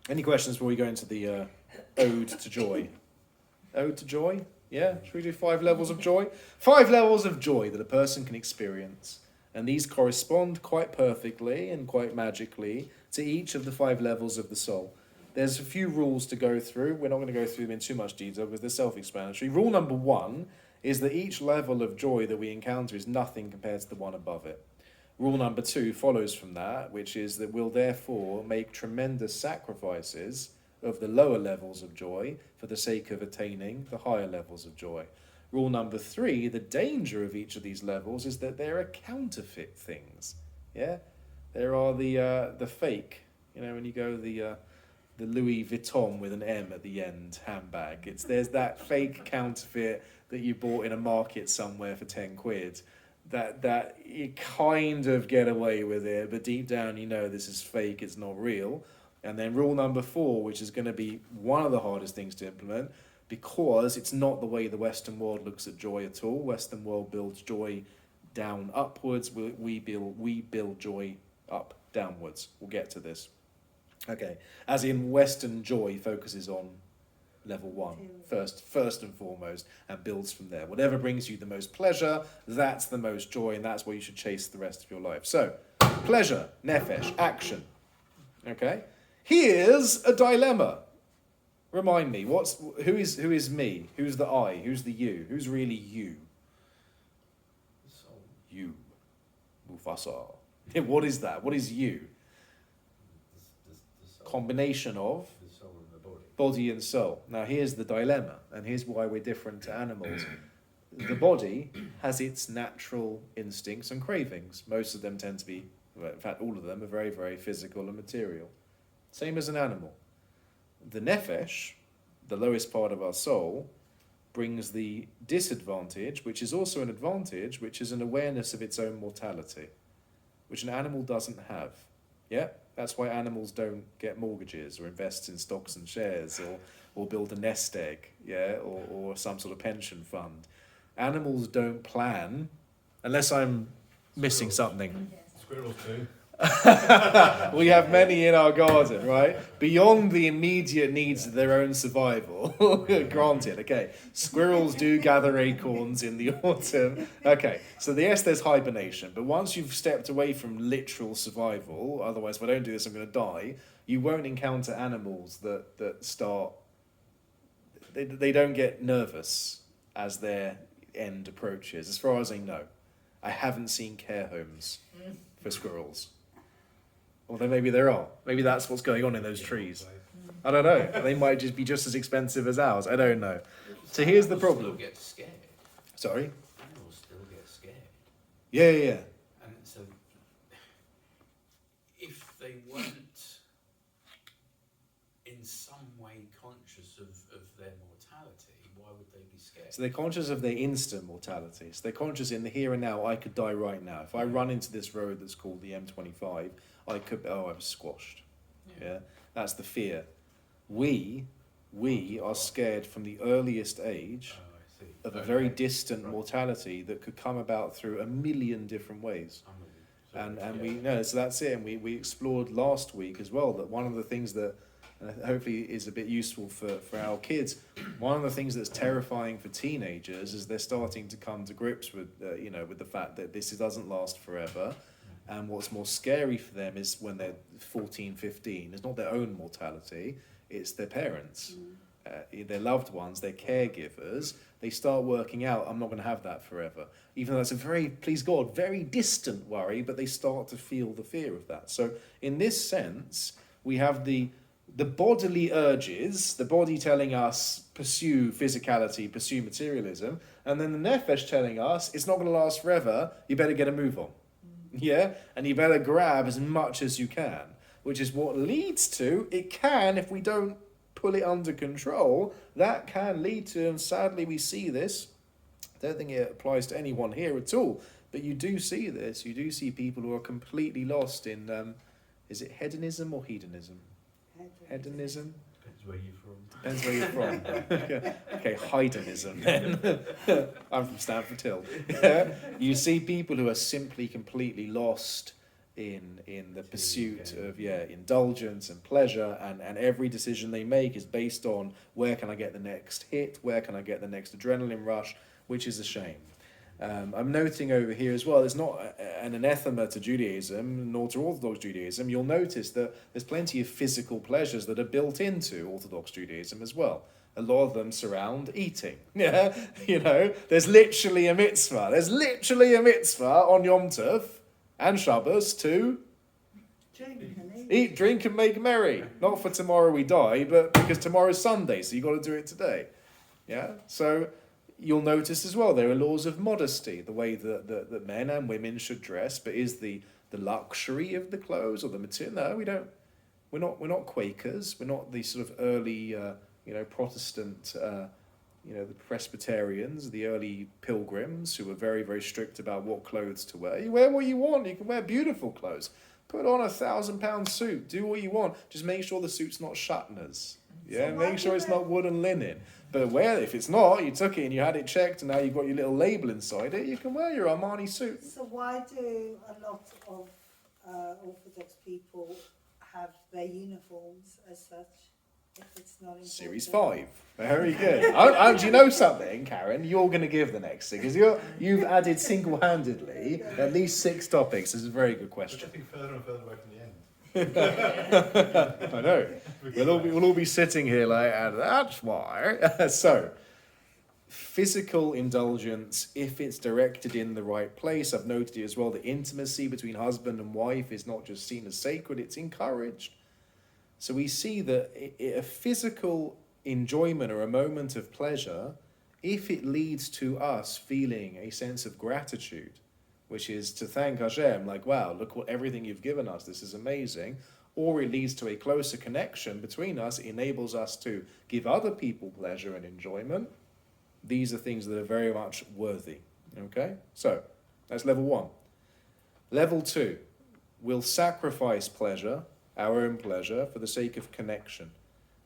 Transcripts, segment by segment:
Any questions before we go into the ode to joy? Ode to joy? Yeah? Should we do 5 levels of joy? 5 levels of joy that a person can experience. And these correspond quite perfectly and quite magically to each of the 5 levels of the soul. There's a few rules to go through. We're not going to go through them in too much detail because they're self-explanatory. Rule number 1 is that each level of joy that we encounter is nothing compared to the one above it. Rule number 2 follows from that, which is that we'll therefore make tremendous sacrifices of the lower levels of joy for the sake of attaining the higher levels of joy. Rule number 3, the danger of each of these levels is that there are counterfeit things. Yeah, there are the fake. You know, when you go the Louis Vuitton with an M at the end handbag. There's that fake counterfeit that you bought in a market somewhere for 10 quid. That you kind of get away with it, but deep down you know this is fake, it's not real. And then rule number 4, which is going to be one of the hardest things to implement, because it's not the way the Western world looks at joy at all. Western world builds joy down upwards. We build joy up downwards. We'll get to this. Okay, as in Western joy focuses on level 1 first and foremost, and builds from there. Whatever brings you the most pleasure, that's the most joy, and that's what you should chase the rest of your life. So, pleasure, nefesh, action. Okay, here's a dilemma. Remind me, who is me? Who's the I? Who's the you? Who's really you? Soul. You, Mufasa. What is that? What is you? The soul. Combination of The soul and the body. body and soul. Now here's the dilemma, and here's why we're different to animals. The body has its natural instincts and cravings. Most of them tend to be, well, in fact all of them are very, very physical and material. Same as an animal. The nefesh, the lowest part of our soul, brings the disadvantage, which is also an advantage, which is an awareness of its own mortality, which an animal doesn't have. Yeah? That's why animals don't get mortgages or invest in stocks and shares or build a nest egg, yeah, or some sort of pension fund. Animals don't plan, unless I'm missing something. Squirrels too. We have many in our garden, right? Beyond the immediate needs of their own survival. Granted, okay. Squirrels do gather acorns in the autumn. Okay, so yes, there's hibernation, but once you've stepped away from literal survival, otherwise if I don't do this I'm going to die, you won't encounter animals that start... They don't get nervous as their end approaches, as far as I know. I haven't seen care homes for squirrels. Although maybe there are. Maybe that's what's going on in those trees. I don't know. They might just be just as expensive as ours. I don't know. So here's the problem. Animals still get scared. Sorry? Animals still get scared. Yeah. And so, if they weren't in some way conscious of their mortality, why would they be scared? So they're conscious of their instant mortality. So they're conscious in the here and now. I could die right now. If I run into this road that's called the M25, I could... Oh, I'm squashed. Yeah? That's the fear. We are scared from the earliest age of a very distant mortality that could come about through a million different ways. And we know, so that's it. And we explored last week as well that one of the things that hopefully is a bit useful for our kids, one of the things that's terrifying for teenagers is they're starting to come to grips with with the fact that this doesn't last forever. And what's more scary for them is when they're 14, 15, it's not their own mortality, it's their parents, their loved ones, their caregivers. They start working out, I'm not going to have that forever. Even though it's a very, please God, very distant worry, but they start to feel the fear of that. So in this sense, we have the bodily urges, the body telling us, pursue physicality, pursue materialism, and then the nefesh telling us, it's not going to last forever, you better get a move on. Yeah, and you better grab as much as you can, which is what leads to, it can, if we don't pull it under control, that can lead to, and sadly we see this, I don't think it applies to anyone here at all, but you do see this, you do see people who are completely lost in, is it hedonism or hedonism? Hedonism? Depends where you're from. Depends where you're from. Okay, hedonism then. I'm from Stamford Hill. Yeah? You see people who are simply completely lost in the pursuit of indulgence and pleasure, and every decision they make is based on where can I get the next hit, where can I get the next adrenaline rush, which is a shame. I'm noting over here as well, there's not an anathema to Judaism, nor to Orthodox Judaism. You'll notice that there's plenty of physical pleasures that are built into Orthodox Judaism as well. A lot of them surround eating. Yeah, there's literally a mitzvah. There's literally a mitzvah on Yom Tov and Shabbos to eat, drink, and make merry. Not for tomorrow we die, but because tomorrow's Sunday, so you've got to do it today. Yeah, so you'll notice as well there are laws of modesty, the way that men and women should dress, but is the luxury of the clothes or the material? No, we don't. We're not Quakers. We're not the sort of early Protestant the Presbyterians, the early pilgrims who were very, very strict about what clothes to wear. You wear what you want. You can wear beautiful clothes. Put on a £1,000 suit. Do what you want. Just make sure the suit's not Shatner's. Yeah, so make sure it's not woolen linen. But if it's not, you took it and you had it checked and now you've got your little label inside it, you can wear your Armani suit. So why do a lot of Orthodox people have their uniforms as such? If it's not important. Series 5. Very good. Do you know something, Karen? You're going to give the next thing, because you've added single-handedly at least 6 topics. This is a very good question. We're getting further and further away from the end. I know. We'll all be sitting here like, and that's why. So, physical indulgence, if it's directed in the right place, I've noted it as well, the intimacy between husband and wife is not just seen as sacred, it's encouraged. So we see that a physical enjoyment or a moment of pleasure, if it leads to us feeling a sense of gratitude, which is to thank Hashem, like, wow, look what everything you've given us, this is amazing, or it leads to a closer connection between us, it enables us to give other people pleasure and enjoyment, these are things that are very much worthy. Okay? So, that's level 1. Level 2, we'll sacrifice pleasure, our own pleasure, for the sake of connection.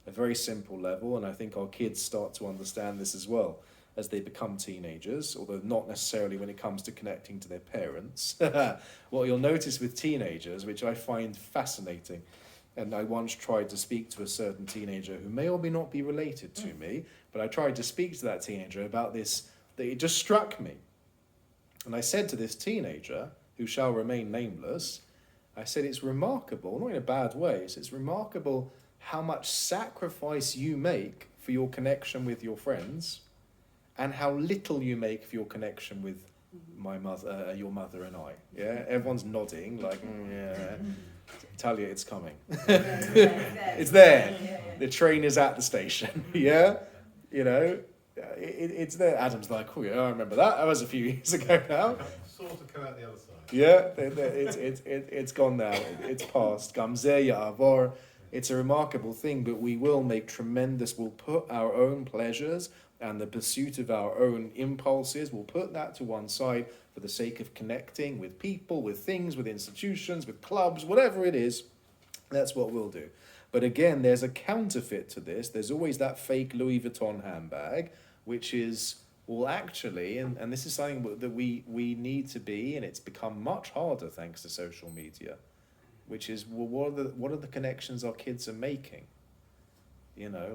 A very simple level, and I think our kids start to understand this as well as they become teenagers, although not necessarily when it comes to connecting to their parents. What you'll notice with teenagers, which I find fascinating, and I once tried to speak to a certain teenager who may or may not be related to me, but I tried to speak to that teenager about this, that it just struck me. And I said to this teenager, who shall remain nameless, I said, it's remarkable, not in a bad way, it's remarkable how much sacrifice you make for your connection with your friends and how little you make for your connection with my mother, your mother and I. Yeah, everyone's nodding like, yeah. Talia, it's coming. It's there. The train is at the station. Yeah, it's there. Adam's like, oh yeah, I remember that. That was a few years ago now. Sort of come out the other side. Yeah, it's gone now. It's past. Gamzeh Ya'avor. It's a remarkable thing, but we'll put our own pleasures and the pursuit of our own impulses, we'll put that to one side for the sake of connecting with people, with things, with institutions, with clubs, whatever it is. That's what we'll do. But again, there's a counterfeit to this. There's always that fake Louis Vuitton handbag, which is, well, actually, and this is something that we need to be, and it's become much harder thanks to social media, which is, well, what are the connections our kids are making?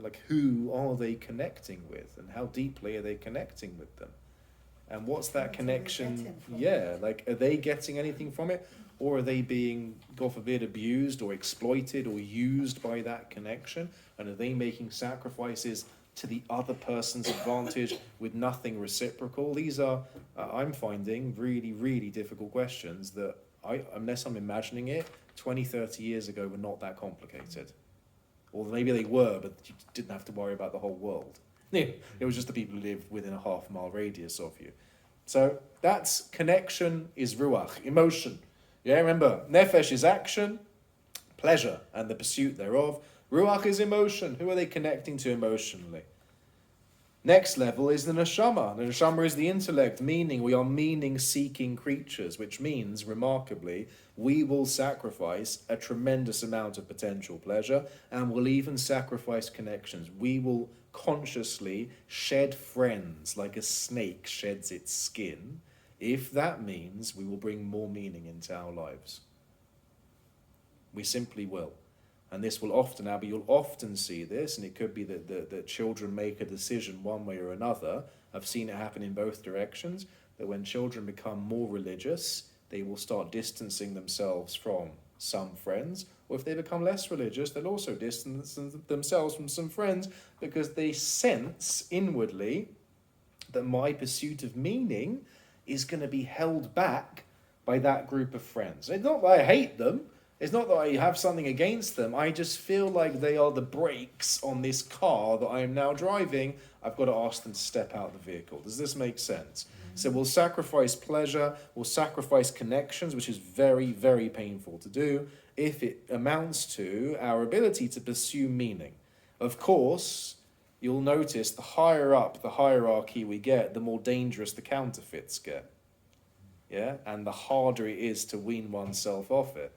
Like, who are they connecting with, and how deeply are they connecting with them? And what's that connection? Yeah, like, are they getting anything from it? Or are they being, God forbid, abused or exploited or used by that connection? And are they making sacrifices to the other person's advantage with nothing reciprocal? These are, I'm finding, really, really difficult questions that, unless I'm imagining it, 20, 30 years ago were not that complicated. Or maybe they were, but you didn't have to worry about the whole world. It was just the people who live within a half-mile radius of you. So that's connection is ruach, emotion. Yeah, remember, nefesh is action, pleasure, and the pursuit thereof. Ruach is emotion. Who are they connecting to emotionally? Next level is the neshama. The neshama is the intellect, meaning we are meaning-seeking creatures, which means, remarkably, we will sacrifice a tremendous amount of potential pleasure, and will even sacrifice connections. We will consciously shed friends like a snake sheds its skin, if that means we will bring more meaning into our lives. We simply will. And this will often, Abby, you'll often see this, and it could be that children make a decision one way or another. I've seen it happen in both directions, that when children become more religious, they will start distancing themselves from some friends, or if they become less religious, they'll also distance themselves from some friends because they sense inwardly that my pursuit of meaning is going to be held back by that group of friends. It's not that I hate them, it's not that I have something against them, I just feel like they are the brakes on this car that I am now driving. I've got to ask them to step out of the vehicle. Does this make sense? So we'll sacrifice pleasure, we'll sacrifice connections, which is very, very painful to do, if it amounts to our ability to pursue meaning. Of course, you'll notice the higher up the hierarchy we get, the more dangerous the counterfeits get. Yeah? And the harder it is to wean oneself off it.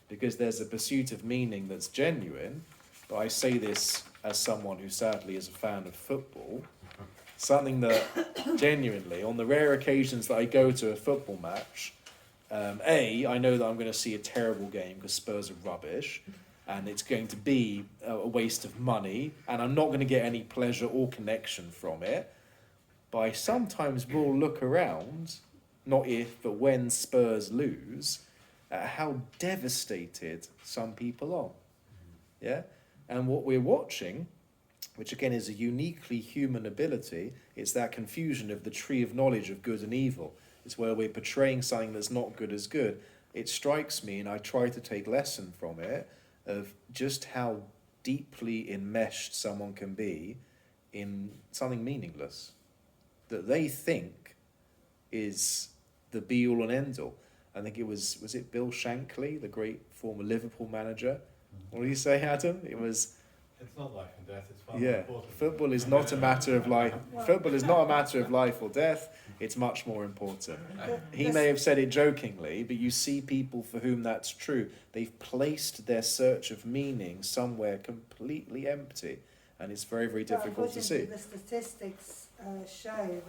Because there's a pursuit of meaning that's genuine, but I say this as someone who sadly is a fan of football, something that genuinely, on the rare occasions that I go to a football match, I know that I'm going to see a terrible game because Spurs are rubbish, and it's going to be a waste of money, and I'm not going to get any pleasure or connection from it. But I sometimes will look around, not if, but when Spurs lose, at how devastated some people are. Yeah? And what we're watching, which again is a uniquely human ability, it's that confusion of the tree of knowledge of good and evil. It's where we're portraying something that's not good as good. It strikes me, and I try to take lesson from it, of just how deeply enmeshed someone can be in something meaningless that they think is the be-all and end-all. I think it was it Bill Shankly, the great former Liverpool manager? What did you say, Adam? It was... It's not life and death, it's far more important. Football is not a matter of life. Football is not a matter of life or death. It's much more important. He may have said it jokingly, but you see people for whom that's true. They've placed their search of meaning somewhere completely empty, and it's very, very difficult to see. The statistics show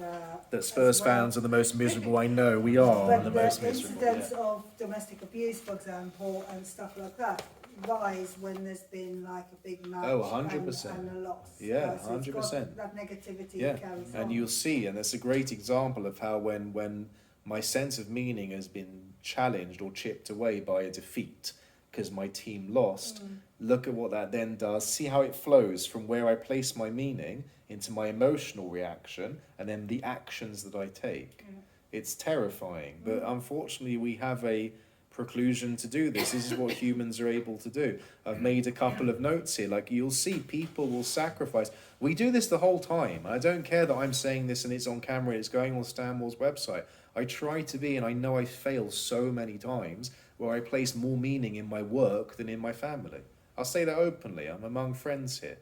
that Spurs fans are the most miserable. I know we are the most miserable. The incidents of domestic abuse, for example, and stuff like that, rise when there's been like a big match 100%. and a loss. Yeah, So it's 100%. got that negativity carries on. And you'll see, and that's a great example of how when my sense of meaning has been challenged or chipped away by a defeat because my team lost, look at what that then does. See how it flows from where I place my meaning into my emotional reaction and then the actions that I take. It's terrifying, but unfortunately we have a preclusion to do this. This is what humans are able to do. I've made a couple of notes here. Like, you'll see people will sacrifice. We do this the whole time. I don't care that I'm saying this and it's on camera, it's going on Stanmore's website. I try to be, and I know I fail so many times, where I place more meaning in my work than in my family. I'll say that openly. I'm among friends here.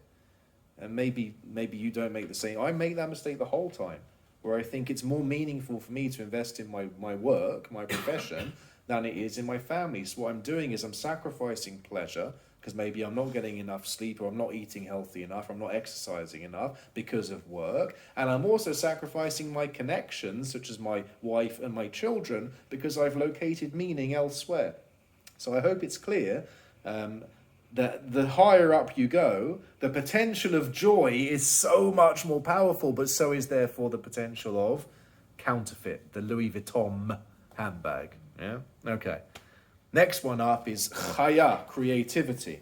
And maybe you don't make the same. I make that mistake the whole time, where I think it's more meaningful for me to invest in my work, my profession, than it is in my family. So what I'm doing is I'm sacrificing pleasure, because maybe I'm not getting enough sleep, or I'm not eating healthy enough, or I'm not exercising enough because of work. And I'm also sacrificing my connections, such as my wife and my children, because I've located meaning elsewhere. So I hope it's clear that the higher up you go, the potential of joy is so much more powerful, but so is therefore the potential of counterfeit, the Louis Vuitton handbag. Yeah? Okay. Next one up is chaya, creativity.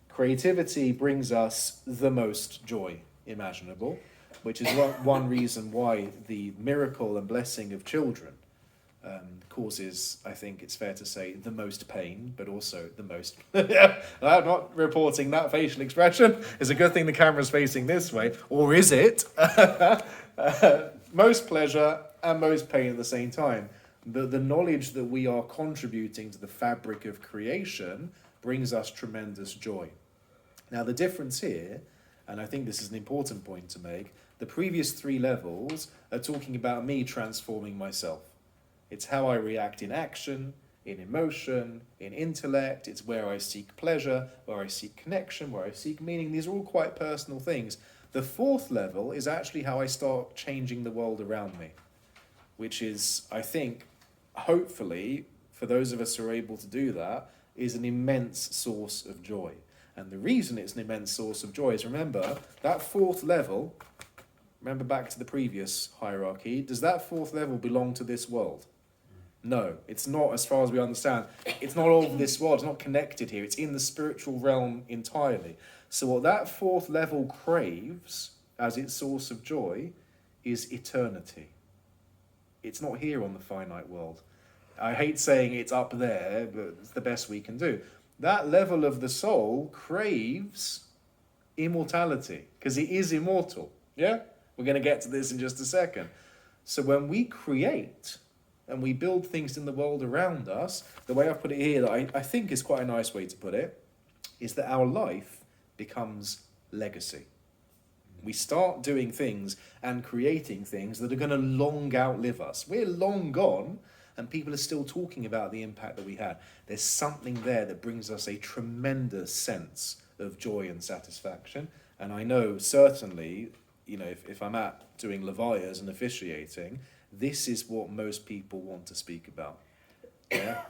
Creativity brings us the most joy imaginable, which is one reason why the miracle and blessing of children causes, I think it's fair to say, the most pain, but also the most... I'm not reporting that facial expression. It's a good thing the camera's facing this way. Or is it? Most pleasure and most pain at the same time. The knowledge that we are contributing to the fabric of creation brings us tremendous joy. Now, the difference here, and I think this is an important point to make, the previous 3 levels are talking about me transforming myself. It's how I react in action, in emotion, in intellect. It's where I seek pleasure, where I seek connection, where I seek meaning. These are all quite personal things. The 4th level is actually how I start changing the world around me, which is, I think, hopefully, for those of us who are able to do that, is an immense source of joy. And the reason it's an immense source of joy is, remember, that fourth level, remember back to the previous hierarchy, does that fourth level belong to this world? No, it's not, as far as we understand. It's not of this world, it's not connected here, it's in the spiritual realm entirely. So what that fourth level craves as its source of joy is eternity. It's not here on the finite world. I hate saying it's up there, but it's the best we can do. That level of the soul craves immortality, because it is immortal. Yeah? We're going to get to this in just a second. So when we create and we build things in the world around us, the way I've put it here, that I think is quite a nice way to put it, is that our life becomes legacy. We start doing things and creating things that are going to long outlive us. We're long gone, and people are still talking about the impact that we had. There's something there that brings us a tremendous sense of joy and satisfaction. And I know certainly, you know, if I'm at doing Levias and officiating, this is what most people want to speak about, yeah,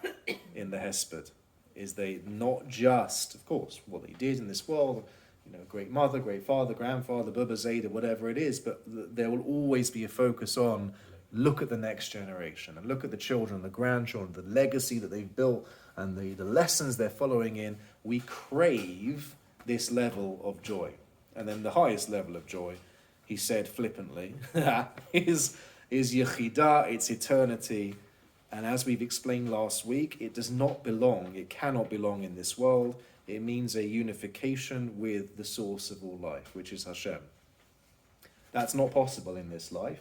in the Hesped, is they not just, of course, what they did in this world, you know, great mother, great father, grandfather, Bubba Zeta, whatever it is, but there will always be a focus on look at the next generation and look at the children, the grandchildren, the legacy that they've built and the lessons they're following in. We crave this level of joy. And then the highest level of joy, he said flippantly, is Yechidah, it's eternity. And as we've explained last week, it does not belong, it cannot belong in this world. It means a unification with the source of all life, which is Hashem. That's not possible in this life,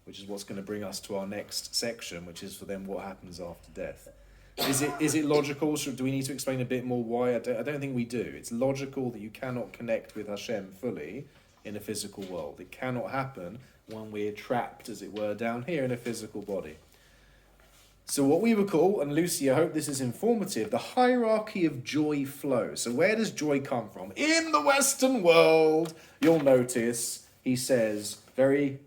which is what's going to bring us to our next section, which is for them what happens after death. Is it logical? Do we need to explain a bit more why? I don't think we do. It's logical that you cannot connect with Hashem fully in a physical world. It cannot happen when we're trapped, as it were, down here in a physical body. So what we would call, and Lucy, I hope this is informative, the hierarchy of joy flow. So where does joy come from? In the Western world, you'll notice, he says very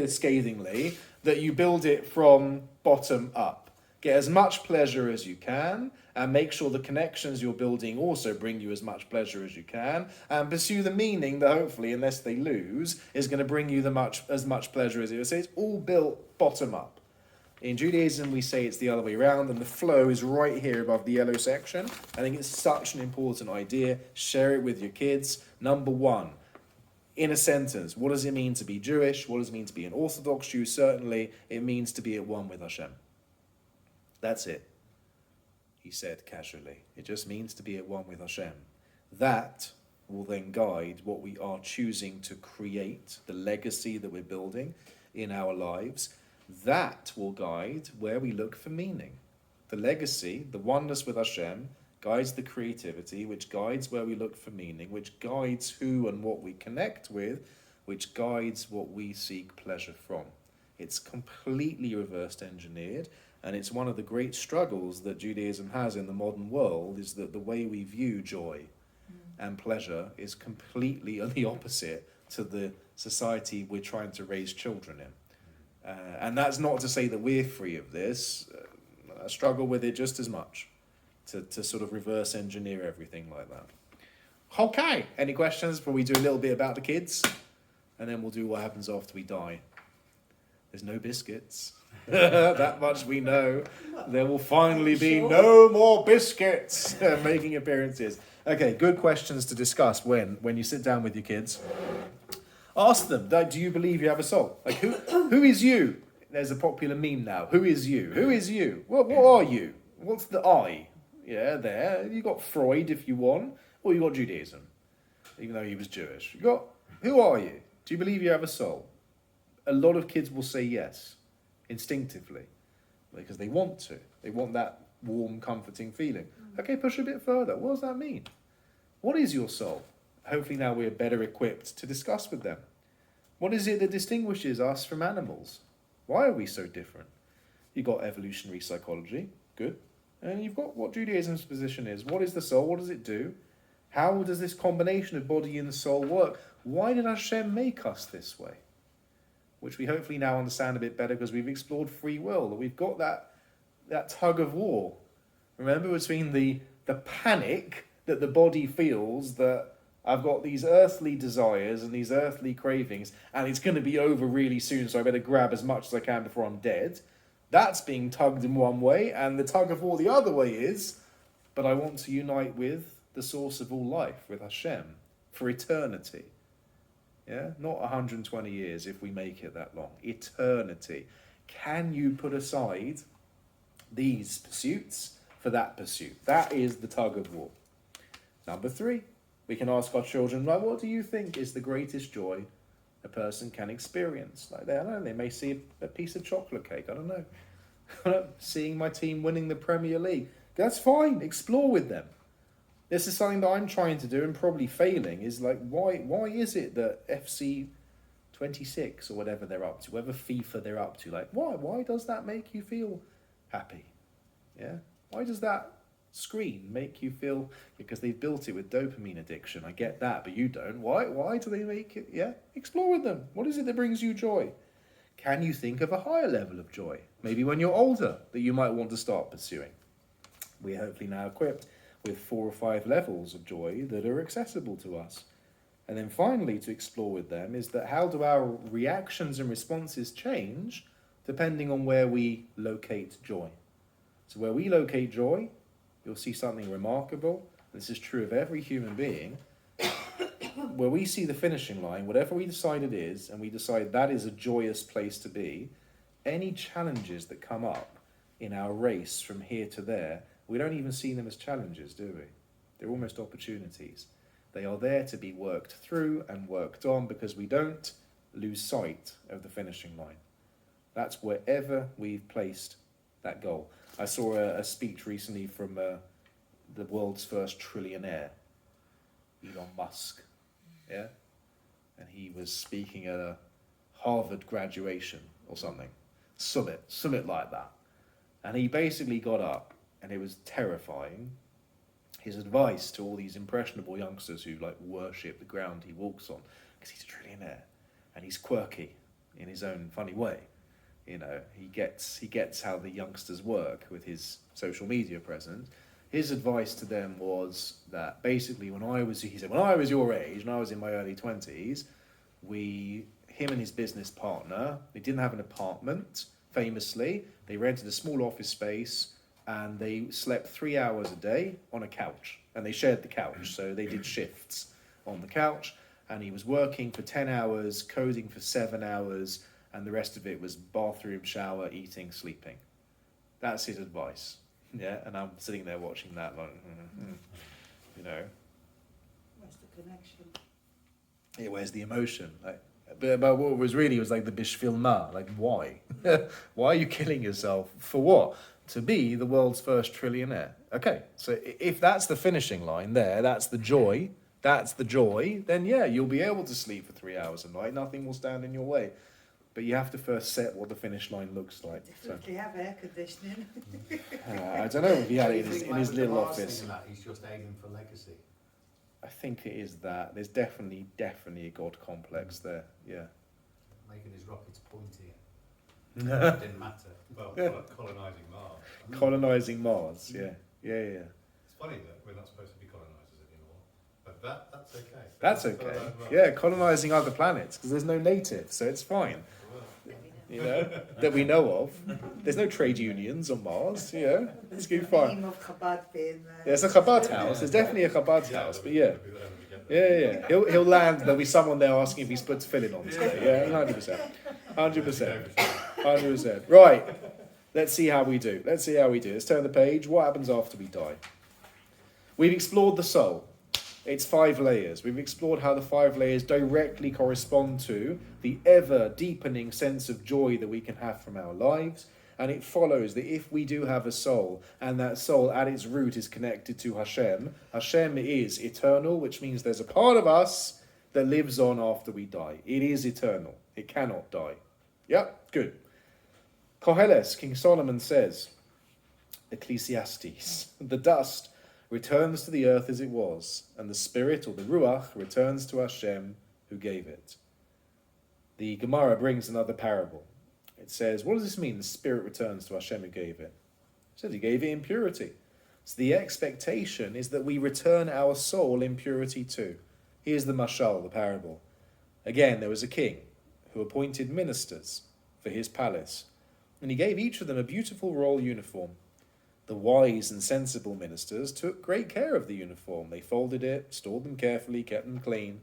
scathingly, that you build it from bottom up. Get as much pleasure as you can, and make sure the connections you're building also bring you as much pleasure as you can, and pursue the meaning that hopefully, unless they lose, is going to bring you as much pleasure as it is. So it's all built bottom up. In Judaism, we say it's the other way around, and the flow is right here above the yellow section. I think it's such an important idea. Share it with your kids. Number one, in a sentence, what does it mean to be Jewish? What does it mean to be an Orthodox Jew? Certainly, it means to be at one with Hashem. That's it, he said casually. It just means to be at one with Hashem. That will then guide what we are choosing to create, the legacy that we're building in our lives. That will guide where we look for meaning. The legacy, the oneness with Hashem, guides the creativity, which guides where we look for meaning, which guides who and what we connect with, which guides what we seek pleasure from. It's completely reversed engineered, and it's one of the great struggles that Judaism has in the modern world, is that the way we view joy and pleasure is completely the opposite to the society we're trying to raise children in. And that's not to say that we're free of this. I struggle with it just as much, to sort of reverse engineer everything like that. Okay, any questions before we do a little bit about the kids? And then we'll do what happens after we die. There's no biscuits. That much we know. There will finally be no more biscuits making appearances. Okay, good questions to discuss when you sit down with your kids. Ask them, do you believe you have a soul? Like, who is you? There's a popular meme now. Who is you? Who is you? What are you? What's the I? Yeah, there. You got Freud if you want, or you got Judaism, even though he was Jewish. Who are you? Do you believe you have a soul? A lot of kids will say yes, instinctively, because they want to. They want that warm, comforting feeling. Okay, push a bit further. What does that mean? What is your soul? Hopefully now we're better equipped to discuss with them. What is it that distinguishes us from animals? Why are we so different? You've got evolutionary psychology, good. And you've got what Judaism's position is. What is the soul? What does it do? How does this combination of body and soul work? Why did Hashem make us this way? Which we hopefully now understand a bit better because we've explored free will. We've got that tug of war. Remember, between the the panic that the body feels that I've got these earthly desires and these earthly cravings, and it's going to be over really soon, so I better grab as much as I can before I'm dead. That's being tugged in one way, and the tug of war the other way is, but I want to unite with the source of all life, with Hashem, for eternity. Yeah, not 120 years if we make it that long. Eternity. Can you put aside these pursuits for that pursuit? That is the tug of war. Number 3, we can ask our children, like, what do you think is the greatest joy a person can experience? Like, I don't know, they may see a piece of chocolate cake, I don't know. Seeing my team winning the Premier League. That's fine, explore with them. This is something that I'm trying to do and probably failing, is like, why is it that FC 26 or whatever they're up to, whatever FIFA they're up to, like, why does that make you feel happy? Yeah? Why does that screen make you feel, because they've built it with dopamine addiction, I get that, but you don't. Why do they make it? Yeah? Explore with them. What is it that brings you joy? Can you think of a higher level of joy? Maybe when you're older that you might want to start pursuing. We're hopefully now equipped with 4 or 5 levels of joy that are accessible to us. And then finally, to explore with them is that how do our reactions and responses change depending on where we locate joy? So where we locate joy, you'll see something remarkable. This is true of every human being. Where we see the finishing line, whatever we decide it is, and we decide that is a joyous place to be, any challenges that come up in our race from here to there, we don't even see them as challenges, do we? They're almost opportunities. They are there to be worked through and worked on because we don't lose sight of the finishing line. That's wherever we've placed that goal. I saw a speech recently from the world's first trillionaire, Elon Musk, yeah? And he was speaking at a Harvard graduation or something, summit like that. And he basically got up, and it was terrifying, his advice to all these impressionable youngsters who like worship the ground he walks on, because he's a trillionaire, and he's quirky in his own funny way. You know, he gets how the youngsters work with his social media presence. His advice to them was that basically when I was your age, and I was in my early 20s, him and his business partner, they didn't have an apartment, famously. They rented a small office space, and they slept 3 hours a day on a couch, and they shared the couch, so they did shifts on the couch, and he was working for 10 hours, coding for 7 hours, and the rest of it was bathroom, shower, eating, sleeping. That's his advice. Yeah, and I'm sitting there watching that like, you know. Where's the connection? Yeah, where's the emotion? Like, but what was really was like the bishvilma, like why? Why are you killing yourself? For what? To be the world's first trillionaire. Okay, so if that's the finishing line there, that's the joy, then yeah, you'll be able to sleep for 3 hours a night, nothing will stand in your way. But you have to first set what the finish line looks like. Definitely have air conditioning. I don't know if he had it in his little office. He's just aiming for legacy. I think it is that. There's definitely a God complex there, yeah. Making his rockets pointy. Hmm. It didn't matter. Well, colonising Mars. Colonising Mars, yeah. It's funny that we're not supposed to be colonisers anymore, but that's okay. That's okay. Yeah, colonising other planets, because there's no natives, so it's fine. You know, that we know of. There's no trade unions on Mars, you know. It's good fun. Name of Chabad being there. There's a Chabad house. There's definitely a Chabad house, but yeah. Yeah. He'll land. There'll be someone there asking if he's put filling on today. Yeah, 100%. Right. Let's see how we do. Let's turn the page. What happens after we die? We've explored the soul. It's 5 layers. We've explored how the 5 layers directly correspond to the ever deepening sense of joy that we can have from our lives. And it follows that if we do have a soul, and that soul at its root is connected to Hashem, Hashem is eternal, which means there's a part of us that lives on after we die. It is eternal. It cannot die. Yep, good. Koheles, King Solomon says, Ecclesiastes, the dust returns to the earth as it was, and the spirit, or the ruach, returns to Hashem who gave it. The Gemara brings another parable. It says, what does this mean, the spirit returns to Hashem who gave it? It says he gave it in purity. So the expectation is that we return our soul in purity too. Here's the mashal, the parable. Again, there was a king who appointed ministers for his palace, and he gave each of them a beautiful royal uniform. The wise and sensible ministers took great care of the uniform. They folded it, stored them carefully, kept them clean.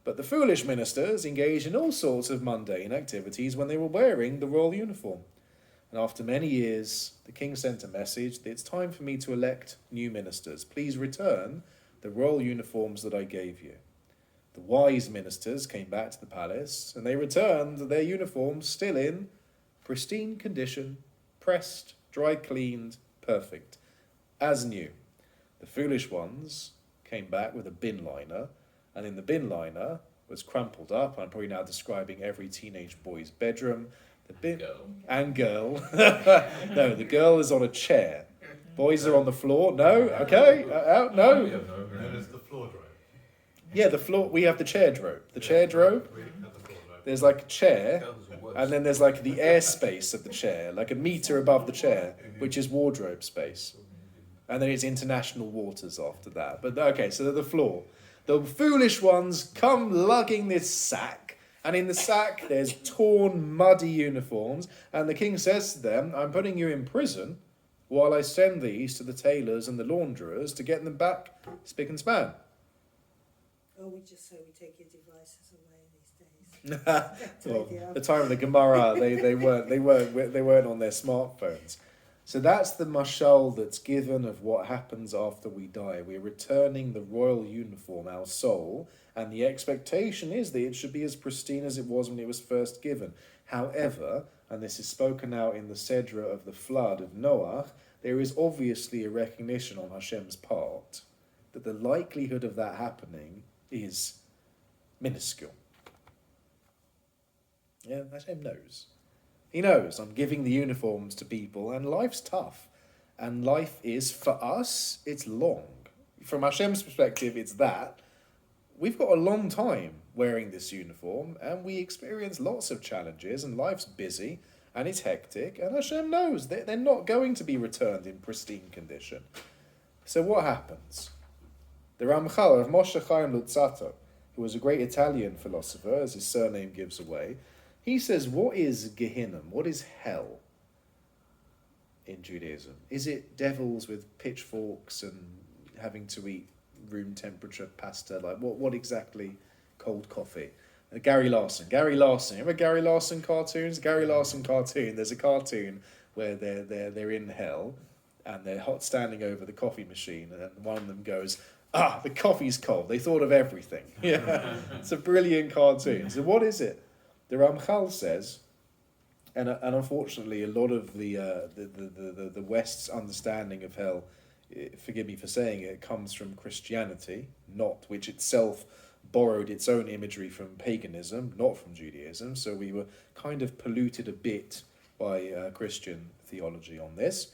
But the foolish ministers engaged in all sorts of mundane activities when they were wearing the royal uniform. And after many years, the king sent a message that it's time for me to elect new ministers. Please return the royal uniforms that I gave you. The wise ministers came back to the palace, and they returned their uniforms still in pristine condition, pressed, dry cleaned, perfect, as new. The foolish ones came back with a bin liner, and in the bin liner was crumpled up. I'm probably now describing every teenage boy's bedroom. The bin and girl. No, the girl is on a chair. Boys are on the floor. No, okay, no. Then it's the floor drape. Yeah, the floor. We have the chair drope. The chair drope. We have the floor drape. There's like a chair, Girls are worse. and then there's like the airspace of the chair, like a meter above the chair, which is wardrobe space. And then it's international waters after that. But okay, so the floor. The foolish ones come lugging this sack, and in the sack there's torn, muddy uniforms, and the king says to them, I'm putting you in prison while I send these to the tailors and the launderers to get them back spick and span. Or we just say we take your devices away these days. Well, the time of the Gemara, they weren't on their smartphones. So that's the mashal that's given of what happens after we die. We're returning the royal uniform, our soul, and the expectation is that it should be as pristine as it was when it was first given. However, and this is spoken out in the Sedra of the flood of Noah, there is obviously a recognition on Hashem's part that the likelihood of that happening is minuscule. Yeah, Hashem knows. He knows I'm giving the uniforms to people, and life's tough. And life is, for us, it's long. From Hashem's perspective, it's that. We've got a long time wearing this uniform, and we experience lots of challenges, and life's busy, and it's hectic, and Hashem knows that they're not going to be returned in pristine condition. So what happens? The Ramchal of Moshe Chaim Luzzatto, who was a great Italian philosopher, as his surname gives away, he says, what is Gehinnom? What is hell in Judaism? Is it devils with pitchforks and having to eat room temperature pasta? Like what exactly? Cold coffee. Gary Larson. Remember Gary Larson cartoons? Gary Larson cartoon. There's a cartoon where they're in hell and they're hot standing over the coffee machine, and one of them goes, the coffee's cold. They thought of everything. Yeah, it's a brilliant cartoon. So what is it? The Ramchal says, and unfortunately, a lot of the West's understanding of hell, forgive me for saying it, comes from Christianity, not which itself borrowed its own imagery from paganism, not from Judaism. So we were kind of polluted a bit by Christian theology on this.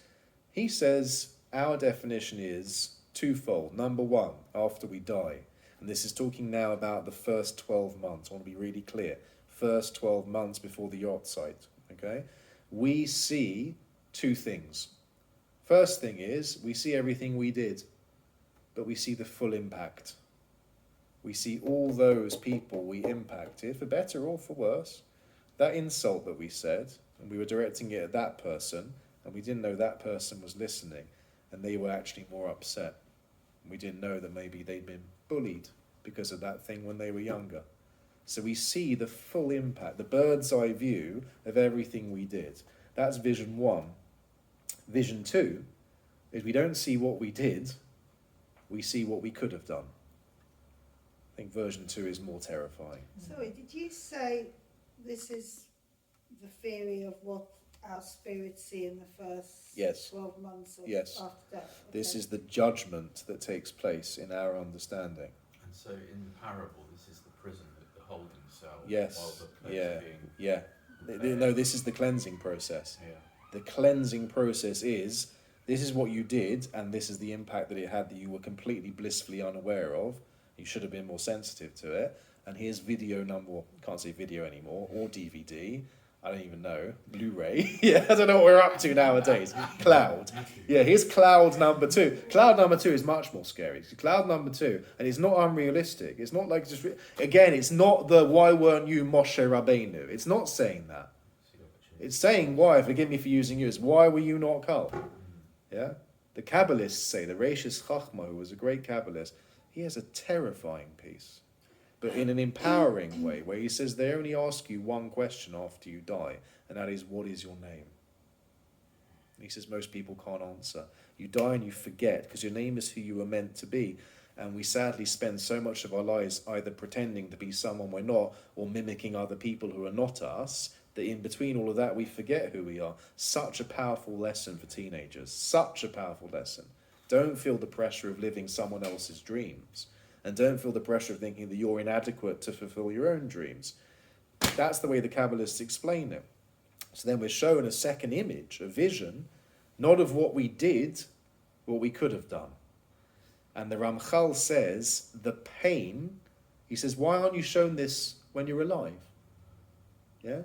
He says our definition is twofold. Number one, after we die, and this is talking now about the first 12 months. I want to be really clear. First 12 months before the yacht site, okay? We see two things. First thing is, we see everything we did, but we see the full impact. We see all those people we impacted, for better or for worse. That insult that we said, and we were directing it at that person, and we didn't know that person was listening, and they were actually more upset. We didn't know that maybe they'd been bullied because of that thing when they were younger. So we see the full impact, the bird's eye view of everything we did. That's vision one. Vision two is we don't see what we did, we see what we could have done. I think version two is more terrifying. Sorry, did you say this is the theory of what our spirits see in the first Yes. 12 months of Yes. after death? This Okay. is the judgment that takes place in our understanding. And so in the parable, this is the prison, the holding cell. While Yes, the clothes yeah, are being yeah. No, this is the cleansing process. Yeah. The cleansing process is, this is what you did, and this is the impact that it had that you were completely blissfully unaware of. You should have been more sensitive to it. And here's video number, can't say video anymore, or DVD, I don't even know. Blu-ray. Yeah, I don't know what we're up to nowadays. Cloud. Yeah, here's cloud number 2. Cloud number 2 is much more scary. Cloud number 2, and it's not unrealistic. It's not like just... Again, it's not the why weren't you Moshe Rabbeinu. It's not saying that. It's saying why, forgive me for using you, it's why were you not Kal? Yeah? The Kabbalists say, the Reishis Chachma, who was a great Kabbalist, he has a terrifying piece, but in an empowering way, where he says they only ask you one question after you die, and that is, what is your name? And he says most people can't answer. You die and you forget, because your name is who you were meant to be. And we sadly spend so much of our lives either pretending to be someone we're not, or mimicking other people who are not us, that in between all of that, we forget who we are. Such a powerful lesson for teenagers. Such a powerful lesson. Don't feel the pressure of living someone else's dreams. And don't feel the pressure of thinking that you're inadequate to fulfill your own dreams. That's the way the Kabbalists explain it. So then we're shown a second image, a vision, not of what we did, what we could have done. And the Ramchal says, the pain, he says, why aren't you shown this when you're alive? Yeah?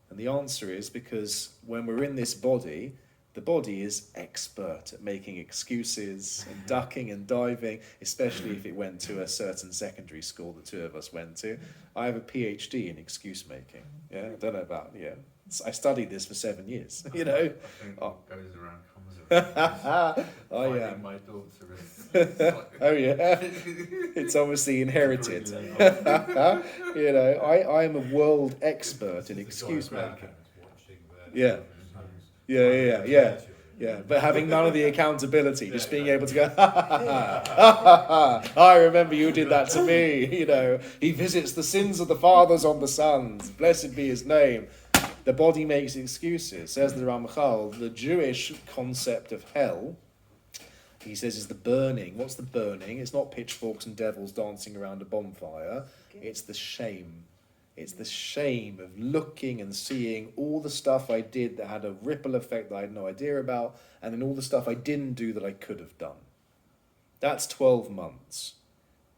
And the answer is because when we're in this body, the body is expert at making excuses and ducking and diving, especially if it went to a certain secondary school the two of us went to. I have a PhD in excuse making. Yeah, I don't know about, I studied this for 7 years, you know. I think what goes around comes around. Oh, yeah. My daughter is... Oh, yeah. It's obviously inherited. You know, I am a world expert in excuse making. Yeah. Yeah, but having none of the accountability, just being able to go, I remember you did that to me, you know. He visits the sins of the fathers on the sons, blessed be his name. The body makes excuses. Says the Ramchal, the Jewish concept of hell, he says, is the burning. What's the burning? It's not pitchforks and devils dancing around a bonfire. It's the shame. It's the shame of looking and seeing all the stuff I did that had a ripple effect that I had no idea about, and then all the stuff I didn't do that I could have done. That's 12 months.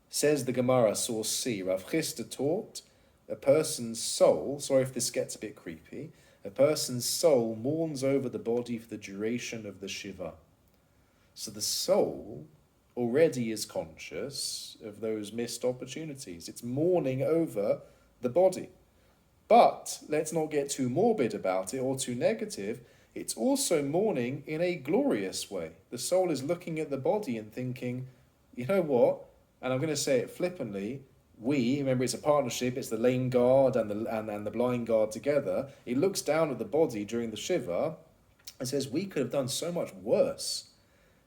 Says the Gemara, source C, Rav Chisda taught, a person's soul, sorry if this gets a bit creepy, a person's soul mourns over the body for the duration of the Shiva. So the soul already is conscious of those missed opportunities. It's mourning over the body. But let's not get too morbid about it or too negative. It's also mourning in a glorious way. The soul is looking at the body and thinking, you know what? And I'm going to say it flippantly, remember it's a partnership, it's the lame guard and the blind guard together. It looks down at the body during the Shiva and says, we could have done so much worse.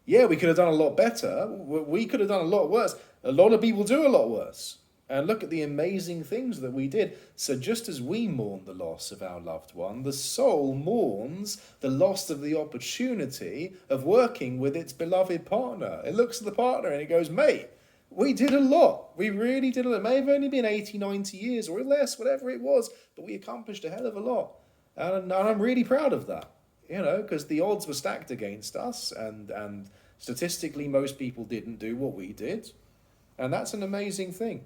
Yeah, we could have done a lot better. We could have done a lot worse. A lot of people do a lot worse. And look at the amazing things that we did. So just as we mourn the loss of our loved one, the soul mourns the loss of the opportunity of working with its beloved partner. It looks at the partner and it goes, mate, we did a lot. We really did a lot. It may have only been 80, 90 years or less, whatever it was, but we accomplished a hell of a lot. And I'm really proud of that, you know, because the odds were stacked against us, and statistically most people didn't do what we did. And that's an amazing thing.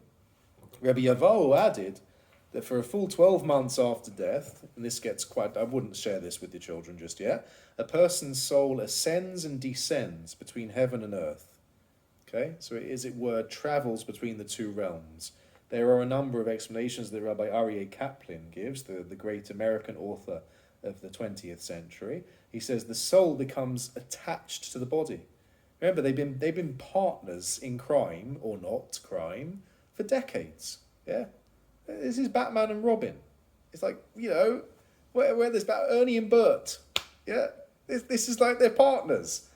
Rabbi Yavo added that for a full 12 months after death, and this gets quite, I wouldn't share this with your children just yet, a person's soul ascends and descends between heaven and earth. Okay, so it, as it were, travels between the two realms. There are a number of explanations that Rabbi Aryeh Kaplan gives, the great American author of the 20th century. He says the soul becomes attached to the body. Remember, they've been partners in crime, or not crime, for decades. Yeah, this is Batman and Robin. It's like, you know, where there's Ernie and Bert. Yeah, this is like they're partners.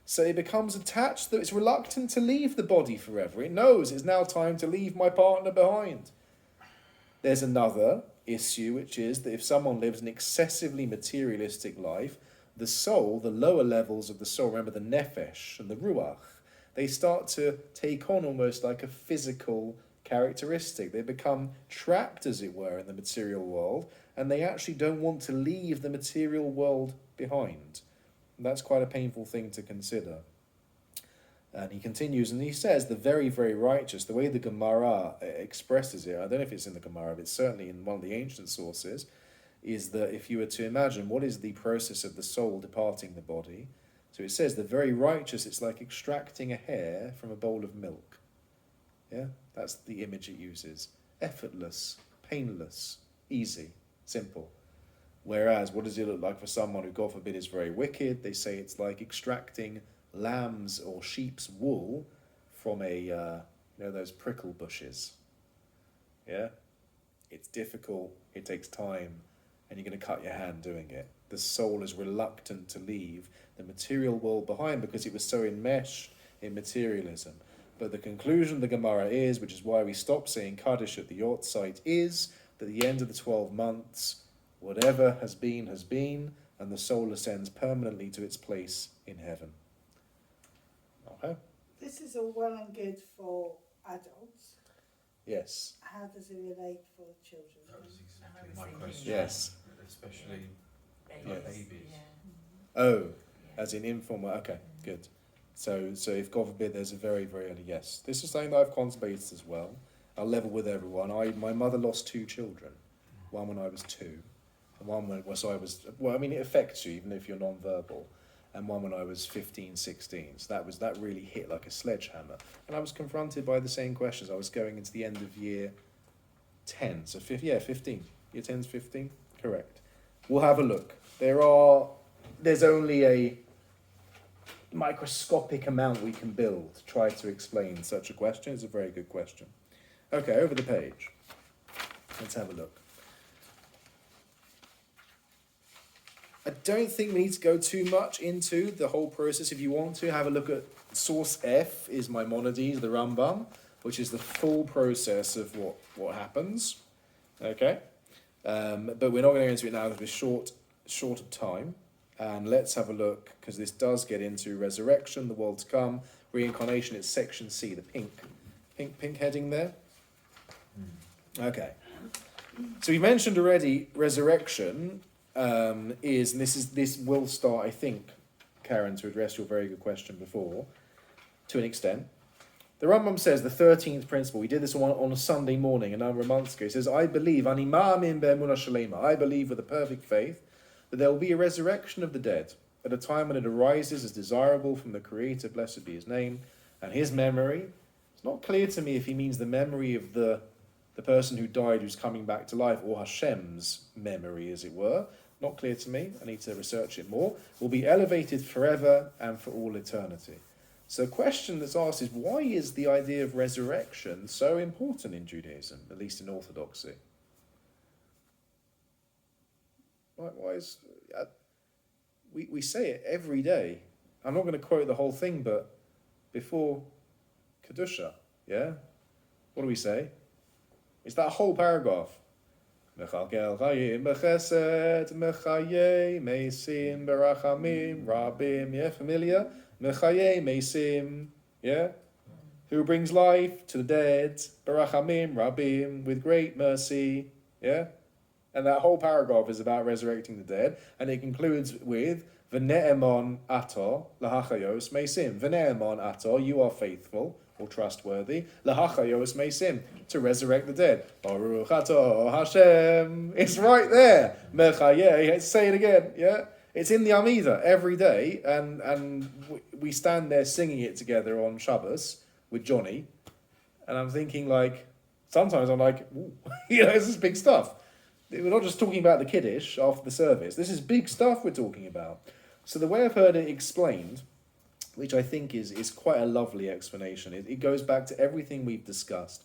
So it becomes attached, that it's reluctant to leave the body forever. It knows it's now time to leave my partner behind. There's another issue, which is that if someone lives an excessively materialistic life, the soul, the lower levels of the soul, remember the nefesh and the ruach, they start to take on almost like a physical characteristic. They become trapped, as it were, in the material world, and they actually don't want to leave the material world behind. And that's quite a painful thing to consider. And he continues, and he says, the very, very righteous, the way the Gemara expresses it, I don't know if it's in the Gemara, but it's certainly in one of the ancient sources, is that if you were to imagine what is the process of the soul departing the body, so it says the very righteous, it's like extracting a hair from a bowl of milk. Yeah, that's the image it uses. Effortless, painless, easy, simple. Whereas, what does it look like for someone who, God forbid, is very wicked? They say it's like extracting lamb's or sheep's wool from those prickle bushes. Yeah? It's difficult, it takes time, and you're going to cut your hand doing it. The soul is reluctant to leave the material world behind because it was so enmeshed in materialism. But the conclusion of the Gemara is, which is why we stop saying Kaddish at the yacht site, is that at the end of the 12 months, whatever has been, and the soul ascends permanently to its place in heaven. Okay? This is all well and good for adults. Yes. How does it relate for children? That was exactly I was my thinking question. Yes. Especially Babies. babies. Yeah. Oh, Yeah. as in informal. Okay, good. So if God forbid there's a very, very early yes. This is something that I've contemplated as well. I'll level with everyone. My mother lost 2 children. One when I was 2, and one when it affects you even if you're non-verbal, and one when I was 15, 16. So that really hit like a sledgehammer. And I was confronted by the same questions. I was going into the end of year 10, so 15. Year 10's 15, correct. We'll have a look. There's only a microscopic amount we can build to try to explain such a question. It's a very good question. Okay, over the page. Let's have a look. I don't think we need to go too much into the whole process. If you want to, have a look at source F is Maimonides, the Rambam, which is the full process of what happens. Okay? But we're not going to go into it now because we're short of time. And let's have a look, because this does get into resurrection, the world to come, reincarnation. It's section C, the pink heading there. Okay. So we mentioned already resurrection this will start, I think, Karen, to address your very good question before, to an extent. The Rambam says the 13th principle, we did this on a Sunday morning a number of months ago. He says, I believe, I believe with a perfect faith, that there will be a resurrection of the dead at a time when it arises as desirable from the Creator, blessed be his name, and his memory. It's not clear to me if he means the memory of the person who died who's coming back to life, or Hashem's memory, as it were. Not clear to me. I need to research it more. Will be elevated forever and for all eternity. So the question that's asked is, why is the idea of resurrection so important in Judaism, at least in Orthodoxy? Why is... we say it every day. I'm not going to quote the whole thing, but before Kedusha, yeah? What do we say? It's that whole paragraph. Mechalkel chayim b'chesed, mechayei meisim berachamim rabim. Yeah, familiar? Mechayei meisim. Yeah? Who brings life to the dead, berachamim rabim, with great mercy. Yeah? And that whole paragraph is about resurrecting the dead, and it concludes with V'ne'emon ato lahachayos meisim. V'ne'emon ato, you are faithful or trustworthy. Lahachayos meisim, to resurrect the dead. Baruch ato Hashem. It's right there. Mechayeh. Let's say it again. Yeah, it's in the Amida every day, and we stand there singing it together on Shabbos with Johnny, and I'm thinking sometimes I'm like, ooh, this is big stuff. We're not just talking about the Kiddush after the service. This is big stuff we're talking about. So the way I've heard it explained, which I think is quite a lovely explanation, it goes back to everything we've discussed,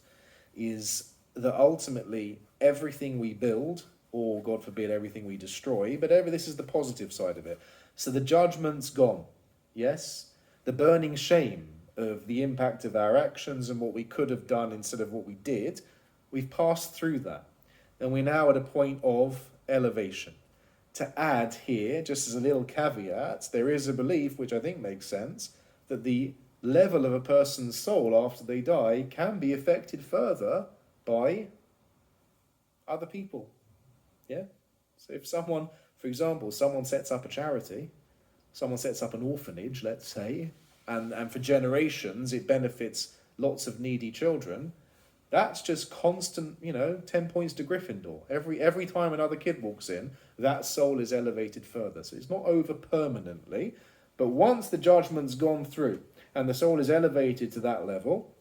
is that ultimately everything we build, or God forbid everything we destroy, but this is the positive side of it. So the judgment's gone, yes? The burning shame of the impact of our actions and what we could have done instead of what we did, we've passed through that. And we're now at a point of elevation. To add here, just as a little caveat, there is a belief, which I think makes sense, that the level of a person's soul after they die can be affected further by other people. Yeah? So if someone, for example, someone sets up a charity, someone sets up an orphanage, let's say, and for generations it benefits lots of needy children, That's just constant, 10 points to Gryffindor. Every time another kid walks in, that soul is elevated further. So it's not over permanently, but once the judgment's gone through and the soul is elevated to that level,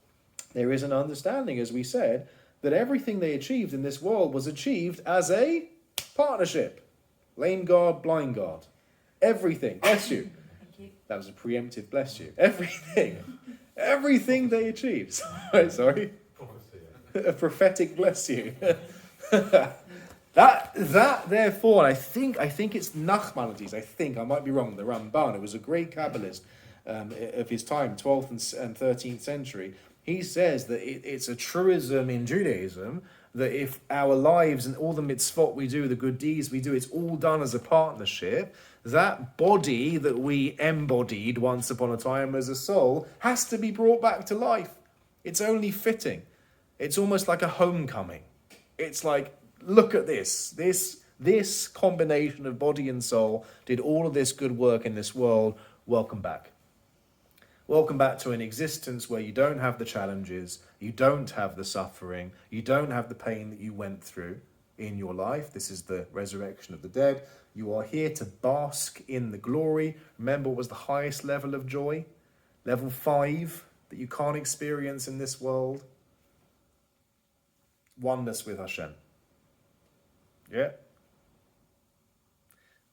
there is an understanding, as we said, that everything they achieved in this world was achieved as a partnership. Lame guard, blind guard. Everything. Bless you. Thank you. That was a preemptive bless you. Everything. Everything they achieved. Sorry. Prophecy, yeah. A prophetic bless you. that therefore, I think it's Nachmanides. I might be wrong. The Ramban, who was a great Kabbalist of his time, 12th and 13th century. He says that it's a truism in Judaism that if our lives and all the mitzvot we do, the good deeds we do, it's all done as a partnership. That body that we embodied once upon a time as a soul has to be brought back to life. It's only fitting. It's almost like a homecoming. It's like, look at this. This combination of body and soul did all of this good work in this world. Welcome back. Welcome back to an existence where you don't have the challenges, you don't have the suffering, you don't have the pain that you went through in your life. This is the resurrection of the dead. You are here to bask in the glory. Remember what was the highest level of joy? Level 5 that you can't experience in this world. Oneness with Hashem. Yeah?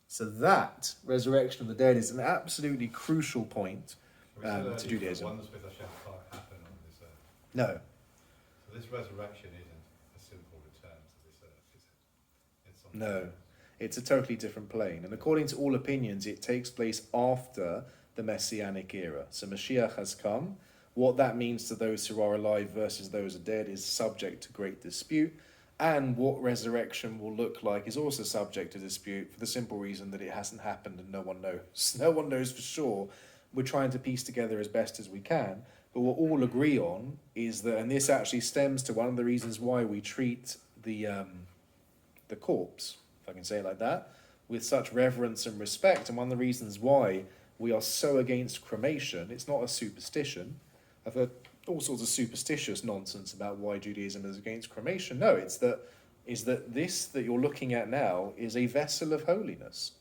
So that resurrection of the dead is an absolutely crucial point We said earlier to Judaism. that oneness with Hashem can't happen on this earth. No. So this resurrection isn't a simple return to this earth, is it? It's something No. else. It's a totally different plane. And according to all opinions, it takes place after the Messianic era. So Mashiach has come. What that means to those who are alive versus those who are dead is subject to great dispute. And what resurrection will look like is also subject to dispute for the simple reason that it hasn't happened and no one knows. No one knows for sure. We're trying to piece together as best as we can. But what all agree on is that, and this actually stems to one of the reasons why we treat the corpse, if I can say it like that, with such reverence and respect. And one of the reasons why we are so against cremation, it's not a superstition. I've heard all sorts of superstitious nonsense about why Judaism is against cremation. No, it's that this that you're looking at now is a vessel of holiness.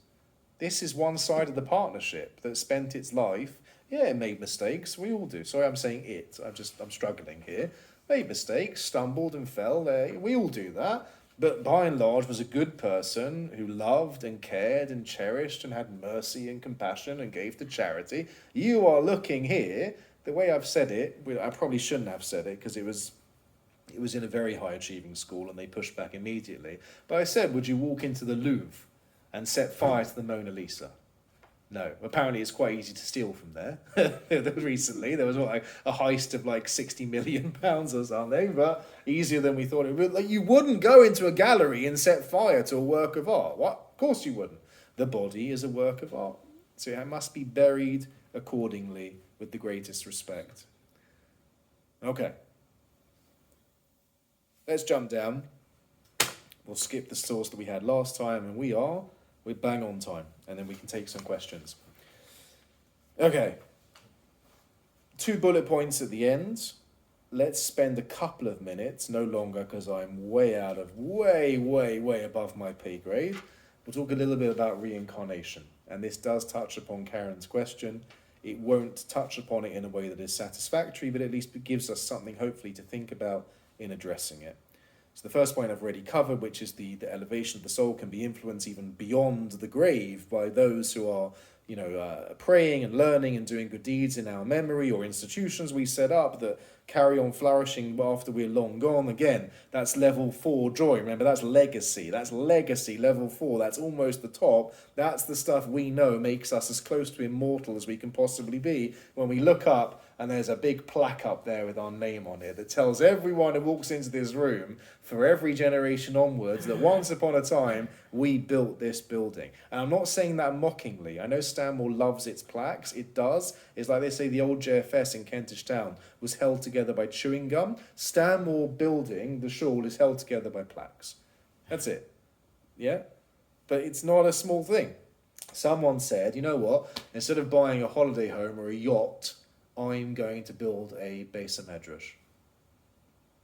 This is one side of the partnership that spent its life. Yeah, it made mistakes. We all do. Sorry, I'm saying it. I'm struggling here. Made mistakes, stumbled and fell. We all do that. But by and large was a good person who loved and cared and cherished and had mercy and compassion and gave to charity. You are looking here, the way I've said it, I probably shouldn't have said it because it was in a very high achieving school and they pushed back immediately. But I said, would you walk into the Louvre and set fire to the Mona Lisa? No. Apparently it's quite easy to steal from there. Recently there was a heist of like £60 million or something, but easier than we thought it would. Like, you wouldn't go into a gallery and set fire to a work of art. What? Of course you wouldn't. The body is a work of art. So it must be buried accordingly with the greatest respect. Okay. Let's jump down. We'll skip the source that we had last time, and we're bang on time, and then we can take some questions. Okay. 2 bullet points at the end. Let's spend a couple of minutes, no longer, because I'm way above my pay grade. We'll talk a little bit about reincarnation, and this does touch upon Karen's question. It won't touch upon it in a way that is satisfactory, but at least it gives us something hopefully to think about in addressing it. So the first point I've already covered, which is the elevation of the soul can be influenced even beyond the grave by those who are, praying and learning and doing good deeds in our memory, or institutions we set up that carry on flourishing after we're long gone. Again, that's level 4 joy. Remember, that's legacy. That's legacy, level 4. That's almost the top. That's the stuff we know makes us as close to immortal as we can possibly be when we look up and there's a big plaque up there with our name on it that tells everyone who walks into this room for every generation onwards that once upon a time we built this building. And I'm not saying that mockingly. I know Stanmore loves its plaques. It does. It's like they say the old JFS in Kentish Town was held together by chewing gum. Stanmore building, the Shawl, is held together by plaques. That's it. Yeah? But it's not a small thing. Someone said, you know what, instead of buying a holiday home or a yacht, I'm going to build a Beis HaMedrash.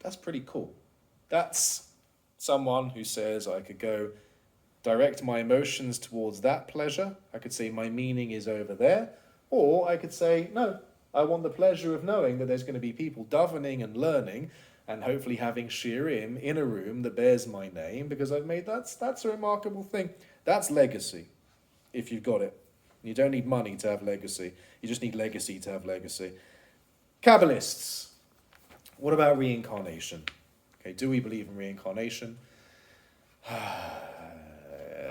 That's pretty cool. That's someone who says I could go direct my emotions towards that pleasure. I could say my meaning is over there. Or I could say, no, I want the pleasure of knowing that there's going to be people davening and learning and hopefully having shirim in a room that bears my name because I've made that's a remarkable thing. That's legacy, if you've got it. You don't need money to have legacy. You just need legacy to have legacy. Kabbalists, what about reincarnation? Okay, do we believe in reincarnation?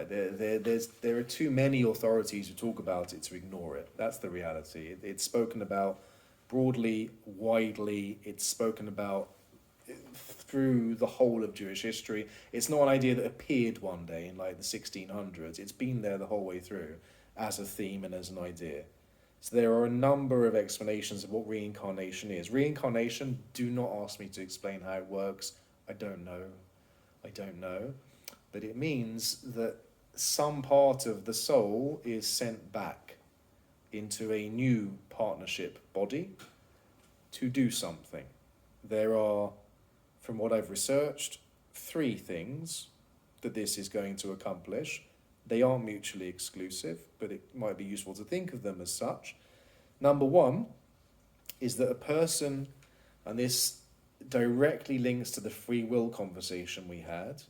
There are too many authorities who talk about it to ignore it. That's the reality. It's spoken about broadly, widely. It's spoken about through the whole of Jewish history. It's not an idea that appeared one day in like the 1600s. It's been there the whole way through as a theme and as an idea. So there are a number of explanations of what reincarnation is. Reincarnation, do not ask me to explain how it works. I don't know. But it means that some part of the soul is sent back into a new partnership body to do something. There are, from what I've researched, 3 things that this is going to accomplish. They aren't mutually exclusive, but it might be useful to think of them as such. Number 1 is that a person, and this directly links to the free will conversation we had,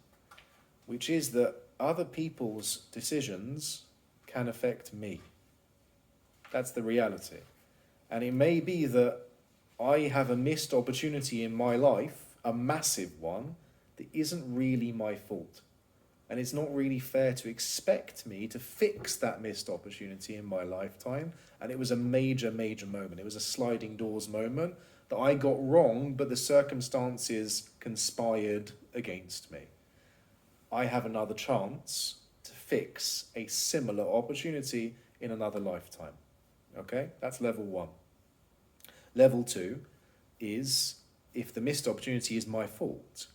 which is that other people's decisions can affect me. That's the reality. And it may be that I have a missed opportunity in my life, a massive one, that isn't really my fault. And it's not really fair to expect me to fix that missed opportunity in my lifetime. And it was a major, major moment. It was a sliding doors moment that I got wrong, but the circumstances conspired against me. I have another chance to fix a similar opportunity in another lifetime. Okay? That's level 1. Level 2 is if the missed opportunity is my fault.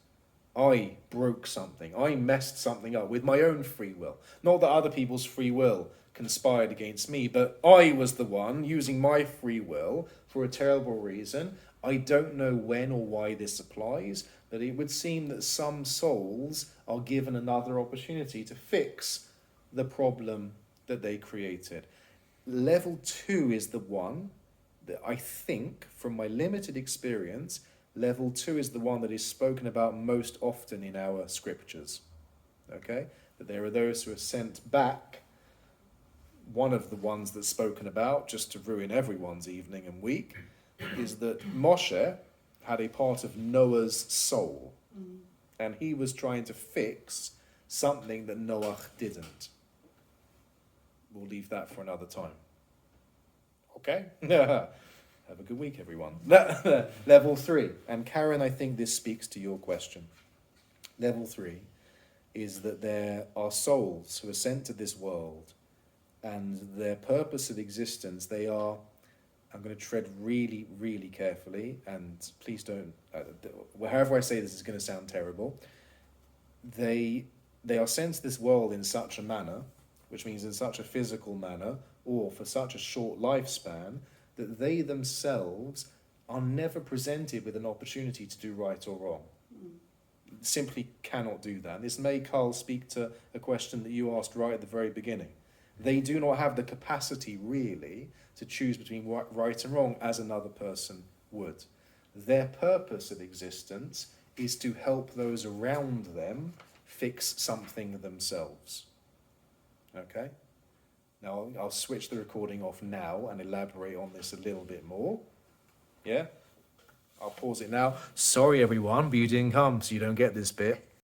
I broke something. I messed something up with my own free will. Not that other people's free will conspired against me, but I was the one using my free will for a terrible reason. I don't know when or why this applies, but it would seem that some souls are given another opportunity to fix the problem that they created. Level 2 is the one that I think, from my limited experience, level 2 is the one that is spoken about most often in our scriptures. Okay? That there are those who are sent back. One of the ones that's spoken about, just to ruin everyone's evening and week, is that Moshe had a part of Noah's soul. And he was trying to fix something that Noah didn't. We'll leave that for another time. Okay? Have a good week, everyone. Level 3. And Karen, I think this speaks to your question. Level 3 is that there are souls who are sent to this world, and their purpose of existence, they are, I'm going to tread really, really carefully, and please don't, however I say this is going to sound terrible. They are sent to this world in such a manner, which means in such a physical manner, or for such a short lifespan, that they themselves are never presented with an opportunity to do right or wrong. Simply cannot do that. And this may, Carl, speak to a question that you asked right at the very beginning. They do not have the capacity, really, to choose between right and wrong as another person would. Their purpose of existence is to help those around them fix something themselves. Okay? Now, I'll switch the recording off now and elaborate on this a little bit more. Yeah? I'll pause it now. Sorry, everyone, but you didn't come, so you don't get this bit.